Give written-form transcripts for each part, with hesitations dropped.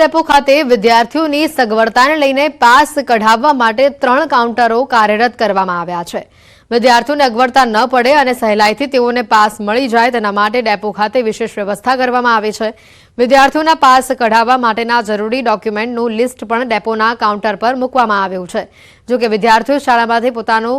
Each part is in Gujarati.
ડેપો ખાતે વિદ્યાર્થીઓની સગવડતાને લઈને પાસ કઢાવવા માટે 3 કાઉન્ટરો કાર્યરત કરવામાં આવ્યા છે। વિદ્યાર્થીઓને અગવડતા ન પડે અને સહેલાઈથી તેઓને પાસ મળી જાય તેના માટે ડેપો ખાતે વિશેષ વ્યવસ્થા કરવામાં આવી છે। વિદ્યાર્થીઓના પાસ કઢાવવા માટેના જરૂરી ડોક્યુમેન્ટનું લિસ્ટ પણ ડેપોના કાઉન્ટર પર મૂકવામાં આવ્યું છે। જો કે વિદ્યાર્થીઓ શાળામાંથી પોતાનો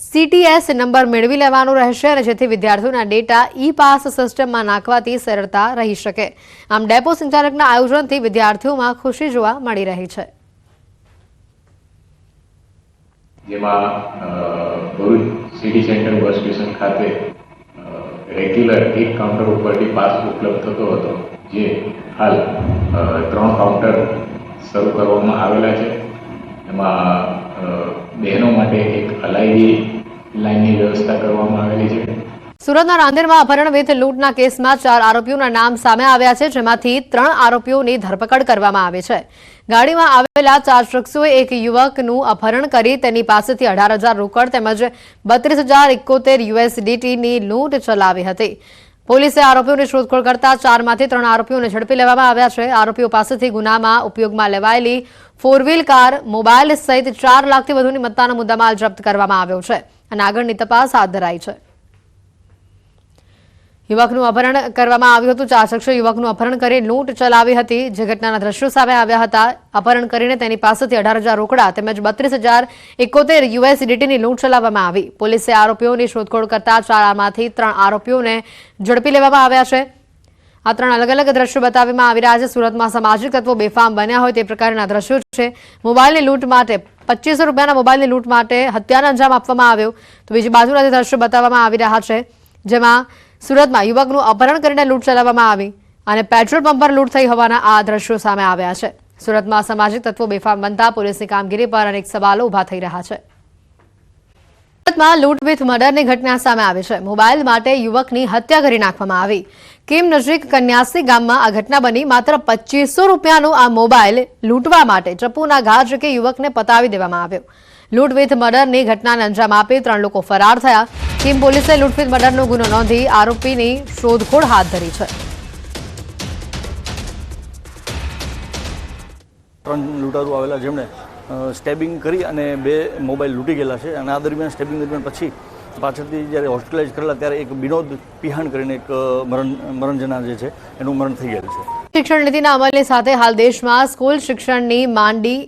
CTS નંબર મેળવી લેવાનો રહેશે અને જેથી વિદ્યાર્થીઓના ડેટા ઈ-પાસ સિસ્ટમમાં નાખવાથી સરળતા રહી શકે। આમ ડેપો સંચાલકના આયોજનથી વિદ્યાર્થીઓમાં ખુશી જોવા મળી રહી છે। જેમાં Bharuch city centre bus station ખાતે રેગ્યુલર એક કાઉન્ટર ઉપરથી પાસ ઉપલબ્ધ થતો હતો, જે હાલ 3 કાઉન્ટર શરૂ કરવામાં આવેલા છે। એમાં બહેનો માટે એક અલાયદી લાઇનની વ્યવસ્થા કરવામાં આવેલી છે। સુરતના રાંદેરમાં અપહરણ વિથ લૂંટના કેસમાં 4 આરોપીઓના નામ સામે આવ્યા છે, જેમાંથી 3 આરોપીઓની ધરપકડ કરવામાં આવી છે। ગાડીમાં આવેલા 4 શખ્સોએ એક યુવકનું અપહરણ કરી તેની પાસેથી 18,000 રોકડ તેમજ 32,071 USDTની લૂંટ ચલાવી હતી। પોલીસે આરોપીઓની શોધખોળ કરતા 4માંથી 3 આરોપીઓને ઝડપી લેવામાં આવ્યા છે। આરોપીઓ પાસેથી ગુનામાં ઉપયોગમાં લેવાયેલી 4-વ્હીલ કાર, મોબાઈલ સહિત 4 લાખથી વધુની મત્તાનો મુદ્દામાલ જપ્ત કરવામાં આવ્યો છે અને આગળની તપાસ હાથ ધરાઈ છે। યુવકનું અપહરણ કરવામાં આવ્યું હતું। 4 શખ્સોએ યુવકનું અપહરણ કરી લૂંટ ચલાવી હતી, જે ઘટનાના દ્રશ્યો સામે આવ્યા હતા। અપહરણ કરીને તેની પાસેથી 18,000 રોકડા તેમજ 32,071 USDTની લૂંટ ચલાવવામાં આવી। પોલીસે આરોપીઓની શોધખોળ કરતા 4માંથી 3 આરોપીઓને ઝડપી લેવામાં આવ્યા છે। આ 3 અલગ અલગ દ્રશ્યો બતાવવામાં આવી રહ્યા છે। સુરતમાં સામાજિક તત્વો બેફામ બન્યા હોય તે પ્રકારના દ્રશ્યો છે। મોબાઈલની લૂંટ માટે 2500 રૂપિયાના મોબાઈલની લૂંટ માટે હત્યાનો અંજામ આપવામાં આવ્યો, તો બીજી બાજુના દ્રશ્યો બતાવવામાં આવી રહ્યા છે, જેમાં સુરતમાં યુવકનું અપહરણ કરીને લૂંટ ચલાવવામાં આવી અને પેટ્રોલ પંપ પર લૂંટ થઈ હોવાના આ દ્રશ્યો સામે આવ્યા છે। સુરતમાં સામાજિક તત્વો બેફામ બનતા પોલીસની કામગીરી પર અનેક સવાલો ઉભા થઈ રહ્યા છે। સુરતમાં લૂંટ વિથ મર્ડરની ઘટના સામે આવી છે। મોબાઈલ માટે યુવકની હત્યા કરી નાખવામાં આવી। કીમ નજીક કન્યાસી ગામમાં આ ઘટના બની। માત્ર 2500 રૂપિયાનું આ મોબાઈલ લૂંટવા માટે ચપ્પુના ઘા ઝીકી યુવકને પતાવી દેવામાં આવ્યો। લૂંટ વિથ મર્ડરની ઘટનાને અંજામ આપી 3 લોકો ફરાર થયા। કીમ પોલીસે લૂંટ વિથ મર્ડરનો ગુનો નોંધી આરોપીની શોધખોળ હાથ ધરી છે। 3 લૂંટારૂ આવેલા, જેમણે સ્ટેબિંગ કરી અને 2 મોબાઈલ લૂંટી ગયેલા છે અને આ દરમિયાન સ્ટેબિંગ દરમિયાન પછી પાછળથી જ્યારે હોસ્પિટલાઇઝ કરેલા ત્યારે એક વિનોદ પિહાણ કરીને એક મરણજના જે છે એનું મરણ થઈ ગયેલું છે। શિક્ષણ નીતિના અમલની સાથે હાલ દેશમાં સ્કૂલ શિક્ષણની માંડી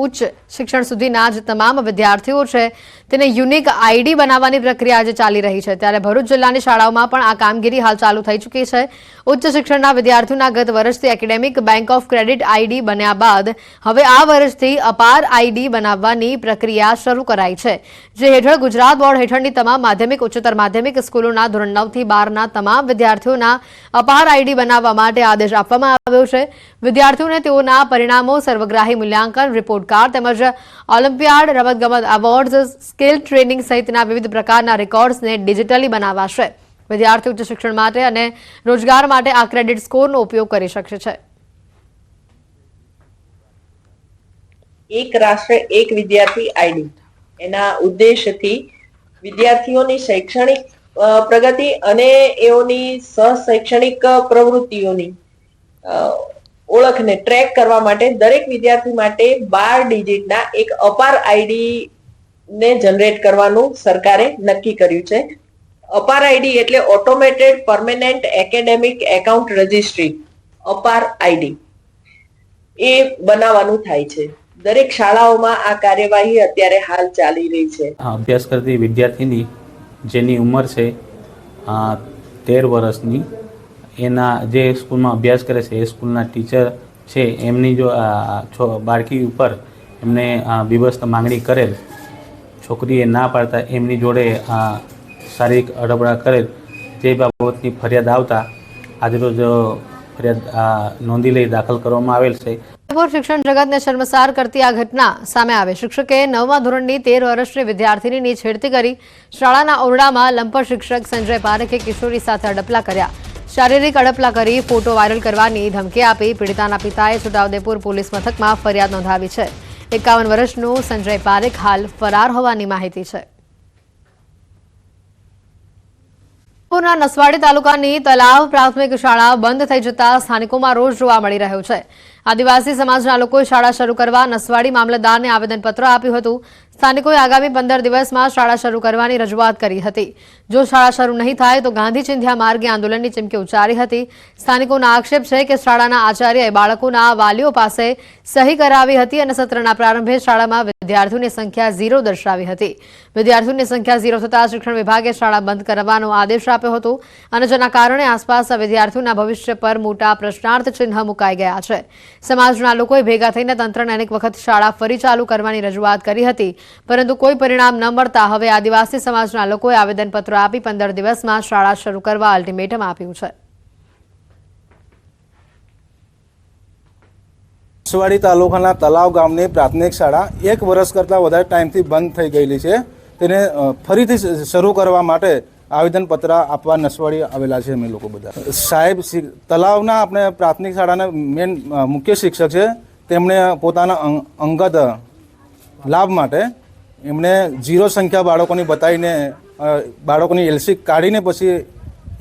ઉચ્ચ શિક્ષણ સુધીના જે તમામ વિદ્યાર્થીઓ છે તેને યુનિક આઈડી બનાવવાની પ્રક્રિયા આજે ચાલી રહી છે। ત્યારે ભરૂચ જિલ્લાની શાળાઓમાં પણ આ કામગીરી હાલ ચાલુ થઈ ચૂકી છે। ઉચ્ચ શિક્ષણના વિદ્યાર્થીઓના ગત વર્ષથી academic bank of credit ID બન્યા બાદ હવે આ વર્ષથી અપાર આઈડી બનાવવાની પ્રક્રિયા શરૂ કરાઈ છે, જે હેઠળ ગુજરાત બોર્ડ હેઠળની તમામ માધ્યમિક, ઉચ્ચતર માધ્યમિક સ્કૂલોના ધોરણ 9 થી 12ના તમામ વિદ્યાર્થીઓના અપાર આઈડી બનાવવા માટે આદેશ આપવામાં આવ્યો છે। વિદ્યાર્થીઓને તેઓના પરિણામો, સર્વગ્રાહી મૂલ્યાંકન રિપોર્ટ કાર્ડ તેમજ ઓલિમ્પિયાડ, રમતગમત એવોર્ડ્સ, સ્કિલ ટ્રેનિંગ સહિતના વિવિધ પ્રકારના રેકોર્ડ્સને ડિજિટલી બનાવાશે। વિદ્યાર્થીઓ ઉચ્ચ શિક્ષણ માટે અને રોજગાર માટે આ ક્રેડિટ સ્કોરનો ઉપયોગ કરી શકશે છે। એક રાષ્ટ્ર એક વિદ્યાર્થી આઈડી એના ઉદ્દેશથી વિદ્યાર્થીઓની શૈક્ષણિક પ્રગતિ અને એઓની સહશૈક્ષણિક પ્રવૃત્તિઓની ઓળખને ટ્રેક કરવા માટે દરેક વિદ્યાર્થી માટે 12 ડિજિટના એક અપાર આઈડી ને જનરેટ કરવાનું સરકારે નક્કી કર્યું છે। અપાર આઈડી એટલે automated permanent academic account registry, અપાર આઈડી એ બનાવવાનું થાય છે। દરેક શાળાઓમાં આ કાર્યવાહી અત્યારે હાલ ચાલી રહી છે। અભ્યાસ કરતી વિદ્યાર્થીની જેની ઉંમર છે 13 વર્ષની, એના જે સ્કૂલમાં અભ્યાસ કરે છે એ સ્કૂલના ટીચર છે એમની જો બાળકી ઉપર એમને બીભત્સ માંગણી કરેલ, છોકરીએ ના પાડતા એમની જોડે શારીરિક અડપડા કરેલ, તે બાબતની ફરિયાદ આવતા આજરોજ ફરિયાદ નોંધી લઈ દાખલ કરવામાં આવેલ છે। શિક્ષણ જગતને શર્મસાર કરતી આ ઘટના સામે આવે। શિક્ષકે 9મા ધોરણની 13 વર્ષની વિદ્યાર્થીનીની છેડતી કરી। શાળાના ઓરડામાં લંપટ શિક્ષક સંજય પારેખે કિશોરી સાથે અડપલા કર્યા। શારીરિક અડપલા કરી ફોટો વાયરલ કરવાની ધમકી આપી પીડિતાના પિતાએ છોટાઉદેપુર પોલીસ મથકમાં ફરિયાદ નોંધાવી છે। 51 વર્ષનું સંજય પારેખ હાલ ફરાર હોવાની માહિતી છે। પૂરના નસવાડી તાલુકાની તલાવ પ્રાથમિક શાળા બંધ થઈ જતા સ્થાનિકોમાં રોષ જોવા મળી રહ્યો છે। આદિવાસી સમાજના લોકોએ શાળા શરૂ કરવા નસવાડી મામલતદારને આવેદનપત્ર આપ્યું હતું. સ્થાનિકોએ આગામી 15 દિવસમાં શાળા શરૂ કરવાની રજૂઆત કરી હતી. જો શાળા શરૂ નહીં થાય તો ગાંધી ચિંધ્યા માર્ગે આંદોલનની ચીમકી ઉચ્ચારી હતી. સ્થાનિકોનો આક્ષેપ છે કે શાળાના આચાર્યએ બાળકોના વાલીઓ પાસે સહી કરાવી હતી અને સત્રના પ્રારંભે શાળામાં વિદ્યાર્થીઓની સંખ્યા 0 દર્શાવી હતી. વિદ્યાર્થીઓની સંખ્યા 0 થતાં શિક્ષણ વિભાગે શાળા બંધ કરવાનો આદેશ આપ્યો હતો અને જેના કારણે આસપાસના વિદ્યાર્થીઓના ભવિષ્ય પર મોટા પ્રશ્નાર્થ ચિહ્ન મુકાઈ ગયા છે. સમાજના લોકોએ ભેગા થઈને તંત્રને અનેક વખત શાળા ફરી ચાલુ કરવાની રજૂઆત કરી હતી, પરંતુ કોઈ પરિણામ ન મળતા હવે આદિવાસી સમાજના લોકોએ આવેદનપત્ર આપી 15 દિવસમાં શાળા શરૂ કરવા અલ્ટિમેટમ આપ્યું છે. નસવાડી તાલુકાના તલાવ ગામની પ્રાથમિક શાળા 1 વર્ષ કરતાં વધારે ટાઈમથી બંધ થઈ ગયેલી છે. તેને ફરીથી શરૂ કરવા માટે આવેદનપત્ર આપવા નસવાડી આવેલા છે અમે લોકો બધા. સાહેબ તલાવના આપણે પ્રાથમિક શાળાના મેન મુખ્ય શિક્ષક છે. તેમણે પોતાના અંગત લાભ માટે એમણે 0 સંખ્યા બાળકોની બતાવીને બાળકોની એલસી કાઢીને પછી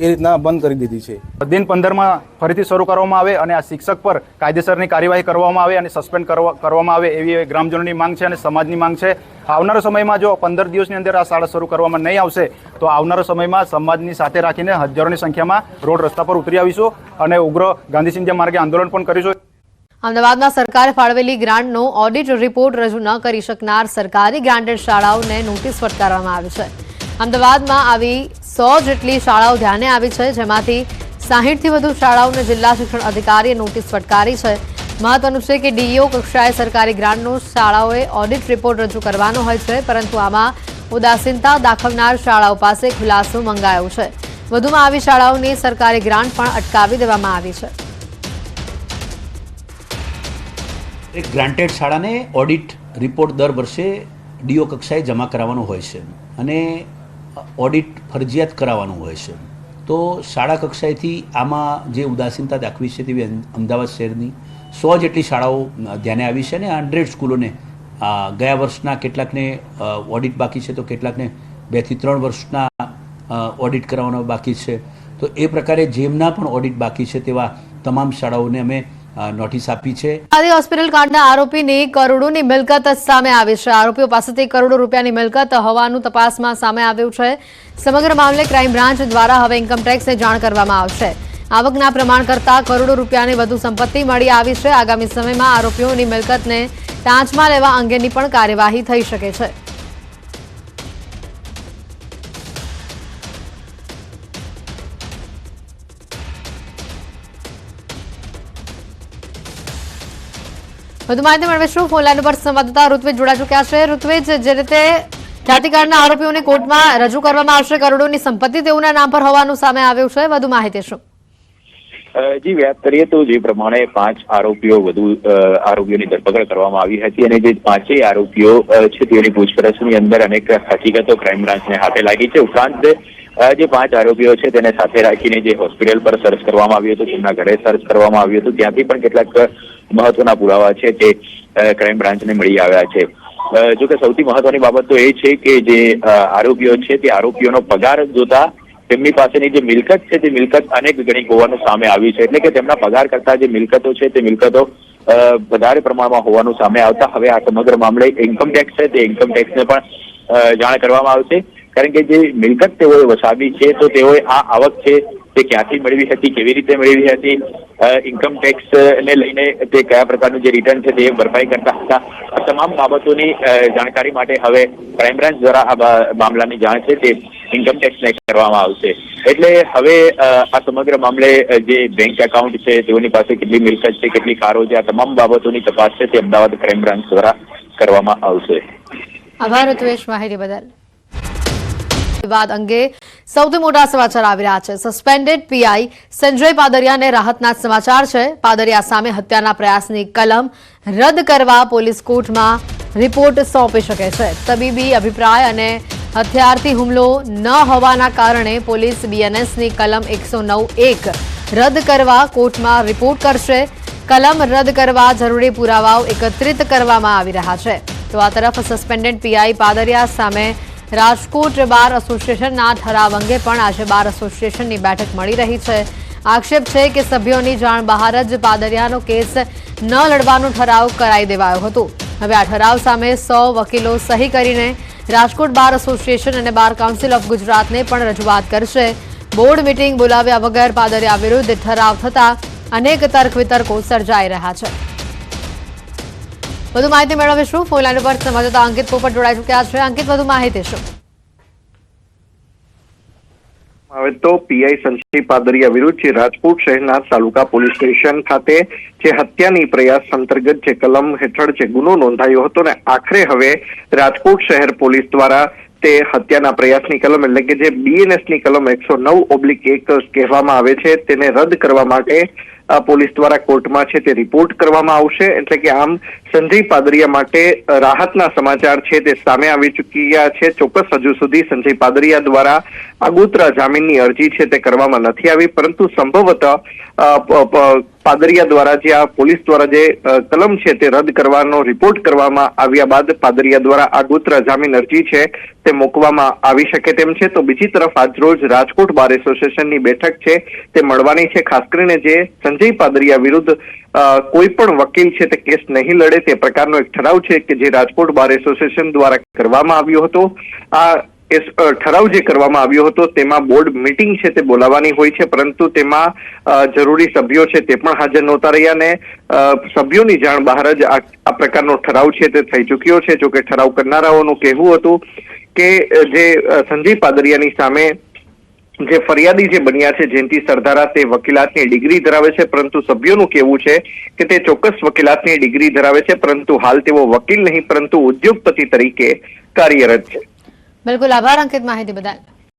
એ રીતના બંધ કરી દીધી છે. દિન 15માં ફરીથી શરૂ કરવામાં આવે અને આ શિક્ષક પર કાયદેસરની કાર્યવાહી કરવામાં આવે અને સસ્પેન્ડ કરવામાં આવે એવી ગ્રામજનોની માંગ છે અને સમાજની માંગ છે. આવનારા સમયમાં જો 15 દિવસની અંદર આ શાળા શરૂ કરવામાં નહીં આવશે તો આવનારા સમયમાં સમાજની સાથે રાખીને હજારોની સંખ્યામાં રોડ રસ્તા પર ઉતરી આવીશું અને ઉગ્ર ગાંધી ચિંધ્યા માર્ગે આંદોલન પણ કરીશું. અમદાવાદમાં સરકારે ફાળવેલી ગ્રાન્ટનો ઓડિટ રિપોર્ટ રજૂ ન કરી શકનાર સરકારી ગ્રાન્ટેડ શાળાઓને નોટિસ ફટકારવામાં આવી છે. અમદાવાદમાં આવી 100 જેટલી શાળાઓ ધ્યાને આવી છે, જેમાંથી 60થી વધુ શાળાઓને જિલ્લા શિક્ષણ અધિકારીએ નોટિસ ફટકારી છે. મહત્વનું છે કે ડીઈઓ કક્ષાએ સરકારી ગ્રાન્ટનો શાળાઓએ ઓડિટ રિપોર્ટ રજૂ કરવાનો હોય છે, પરંતુ આમાં ઉદાસીનતા દાખવનાર શાળાઓ પાસે ખુલાસો મંગાયો છે. વધુમાં આવી શાળાઓની સરકારી ગ્રાન્ટ પણ અટકાવી દેવામાં આવી છે. એક ગ્રાન્ટેડ શાળાને ઓડિટ રિપોર્ટ દર વર્ષે ડીઓ કક્ષાએ જમા કરાવવાનો હોય છે અને ઓડિટ ફરજિયાત કરાવવાનું હોય છે. તો શાળા કક્ષાએથી આમાં જે ઉદાસીનતા દાખવી છે તેવી અમદાવાદ શહેરની 100 જેટલી શાળાઓ ધ્યાને આવી છે અને 100 સ્કૂલોને ગયા વર્ષના કેટલાકને ઓડિટ બાકી છે, તો કેટલાકને 2 થી 3 વર્ષના ઓડિટ કરાવવાનો બાકી છે. તો એ પ્રકારે જેમના પણ ઓડિટ બાકી છે તેવા તમામ શાળાઓને અમે નોટિસ આપી છે. આદિ હોસ્પિટલ કાંડના આરોપીની કરોડોની મિલકત સામે આવી છે. આરોપીઓ પાસેથી કરોડો રૂપિયાની મિલકત હોવાનું તપાસમાં સામે આવ્યું છે. સમગ્ર મામલે ક્રાઇમ બ્રાન્ચ દ્વારા હવે ઇન્કમટેક્સને જાણ કરવામાં આવશે. આવકના પ્રમાણ કરતાં કરોડો રૂપિયાની વધુ સંપત્તિ મળી આવી છે. આગામી સમયમાં આરોપીઓની મિલકતને ટાંચમાં લેવા અંગેની પણ કાર્યવાહી થઈ શકે છે. વધુ માહિતી મેળવીશું. ફોન લાઈન પર સંવાદદાતા ઋત્વિજ જોડા ચૂક્યા છે. ઋત્વિજ, જે રીતે જાતિકાંડના આરોપીઓને કોર્ટમાં રજૂ કરવામાં આવશે, કરોડોની સંપત્તિ તેઓના નામ પર હોવાનું સામે આવ્યું છે, વધુ માહિતી શું? જી, વાત કરીએ તો જે પ્રમાણે 5 આરોપીઓની ધરપકડ કરવામાં આવી હતી અને જે 5 આરોપીઓ છે તેની પૂછપરછની અંદર અનેક હકીકતો ક્રાઇમ બ્રાન્ચને હાથે લાગી છે. ઉપરાંત જે 5 આરોપીઓ છે તેને સાથે રાખીને જે હોસ્પિટલ પર સર્ચ કરવામાં આવ્યું હતું, તેમના ઘરે સર્ચ કરવામાં આવ્યું હતું, ત્યાંથી પણ કેટલાક મહત્વના પુરાવા છે તે ક્રાઇમ બ્રાન્ચને મળી આવ્યા છે. જો કે સૌથી મહત્વની બાબત તો એ છે કે જે આરોપીઓ છે તે આરોપીઓનો પગાર જોતા તેમની પાસેની જે મિલકત છે તે મિલકત અનેક ગણી હોવાનું સામે આવ્યું છે. એટલે કે તેમના પગાર કરતા જે મિલકતો છે તે મિલકતો વધારે પ્રમાણમાં હોવાનું સામે આવતા હવે આ સમગ્ર મામલે ઇન્કમટેક્સ છે તે ઇન્કમટેક્સને પણ જાણ કરવામાં આવશે. કારણ કે જે મિલકત તેઓએ વસાવી છે તો તેઓએ આ આવક છે તે ક્યાંથી મેળવી હતી, કેવી રીતે મેળવી હતી, ઇન્કમટેક્સ ને લઈને તે કયા પ્રકારનું જે રિટર્ન છે તે ભરપાઈ કરતા હતા, આ તમામ બાબતોની જાણકારી માટે હવે ક્રાઇમ બ્રાન્ચ દ્વારા આ મામલાની જાણ છે તે ઇન્કમટેક્સને કરવામાં આવશે. એટલે હવે આ સમગ્ર મામલે જે બેંક એકાઉન્ટ છે તેઓની પાસે કેટલી મિલકત છે, કેટલી કારો છે, આ તમામ બાબતોની તપાસ છે તે અમદાવાદ ક્રાઇમ બ્રાન્ચ દ્વારા કરવામાં આવશે. આભાર ઋત્વેશ માહિતી બદલ. વિવાદ અંગે સૌથી મોટા સમાચાર આવી રહ્યા છે. સસ્પેન્ડેડ પીઆઈ સંજય પાદરિયાને રાહતના સમાચાર છે. પાદરિયા સામે હત્યાના પ્રયાસની કલમ રદ કરવા પોલીસ કોર્ટમાં રિપોર્ટ સોંપી શકે છે. તબીબી અભિપ્રાય અને હથિયારથી હુમલો ન હોવાના કારણે પોલીસ બીએનએસની કલમ 109(1) રદ કરવા કોર્ટમાં રિપોર્ટ કરશે. કલમ રદ કરવા જરૂરી પુરાવાઓ એકત્રિત કરવામાં આવી રહ્યા છે. તો આ તરફ સસ્પેન્ડેડ પીઆઈ પાદરિયા સામે રાજકોટ બાર એસોસિએશનના ઠરાવ અંગે પણ આજે બાર એસોસિએશનની બેઠક મળી રહી છે. આક્ષેપ છે કે સભ્યોની જાણ બહાર જ પાદરિયાનો કેસ ન લડવાનો ઠરાવ કરાઈ દેવાયો હતો. હવે આ ઠરાવ સામે 100 વકીલો સહી કરીને રાજકોટ બાર એસોસિએશન અને બાર કાઉન્સિલ ઓફ ગુજરાતને પણ રજૂઆત કરશે. બોર્ડ મીટિંગ બોલાવ્યા વગર પાદરિયા વિરુદ્ધ ઠરાવ થતા અનેક તર્ક વિતર્કો સર્જાઈ રહ્યા છે. વધુ માહિતી મેળવીશું. ફોન લાઈન પર સંવાદદાતા અંકિત પોપટ જોડાઈ ચૂક્યા છે. અંકિત, વધુ માહિતી શું? હવે તો પીઆઈ સંજય પાદરિયા વિરુદ્ધ જે રાજકોટ શહેરના તાલુકા પોલીસ સ્ટેશન ખાતે જે હત્યાની પ્રયાસ અંતર્ગત જે કલમ હેઠળ જે ગુનો નોંધાયો હતો ને આખરે હવે રાજકોટ શહેર પોલીસ દ્વારા તે હત્યાના પ્રયાસની કલમ એટલે કે જે બીએનએસની કલમ 109/1 કહેવામાં આવે છે તેને રદ કરવા માટે પોલીસ દ્વારા કોર્ટમાં છે તે રિપોર્ટ કરવામાં આવશે. એટલે કે આમ સંજય પાદરિયા માટે રાહતના સમાચાર છે તે સામે આવી ચૂક્યા છે. ચોક્કસ હજુ સુધી સંજય પાદરિયા દ્વારા આગોતરા જામીનની અરજી છે તે કરવામાં નથી આવી, પરંતુ સંભવતઃ પાદરિયા દ્વારા જે આ પોલીસ દ્વારા જે કલમ છે તે રદ કરવાનો રિપોર્ટ કરવામાં આવ્યા બાદ પાદરિયા દ્વારા આગોતરા જામીન અરજી છે તે મૂકવામાં આવી શકે તેમ છે. તો બીજી તરફ આજરોજ રાજકોટ બાર એસોસિએશનની બેઠક છે તે મળવાની છે. ખાસ કરીને જે સંજય પાદરિયા વિરુદ્ધ કોઈ પણ વકીલ છે તે કેસ નહીં લડે તે પ્રકારનો એક ઠરાવ છે કે જે રાજકોટ બાર એસોસિએશન દ્વારા કરવામાં આવ્યો હતો. આ ઠરાવ જે કરવામાં આવ્યો હતો તેમાં બોર્ડ મીટિંગ છે તે બોલાવવાની હોય છે, પરંતુ તેમાં જરૂરી સભ્યો છે તે પણ હાજર નહોતા રહ્યા ને સભ્યોની જાણ બહાર જ આ પ્રકારનો ઠરાવ છે તે થઈ ચૂક્યો છે. જોકે ઠરાવ કરનારાઓનું કહેવું હતું કે જે સંજય પાદરિયાની સામે જે ફરિયાદી જે બન્યા છે જયંતિ સરદારા તે વકીલાતની ડિગ્રી ધરાવે છે, પરંતુ સભ્યોનું કહેવું છે કે તે ચોક્કસ વકીલાતની ડિગ્રી ધરાવે છે, પરંતુ હાલ તેઓ વકીલ નહીં પરંતુ ઉદ્યોગપતિ તરીકે કાર્યરત છે. બિલકુલ, આભાર અંકિત માહિતી બદલ.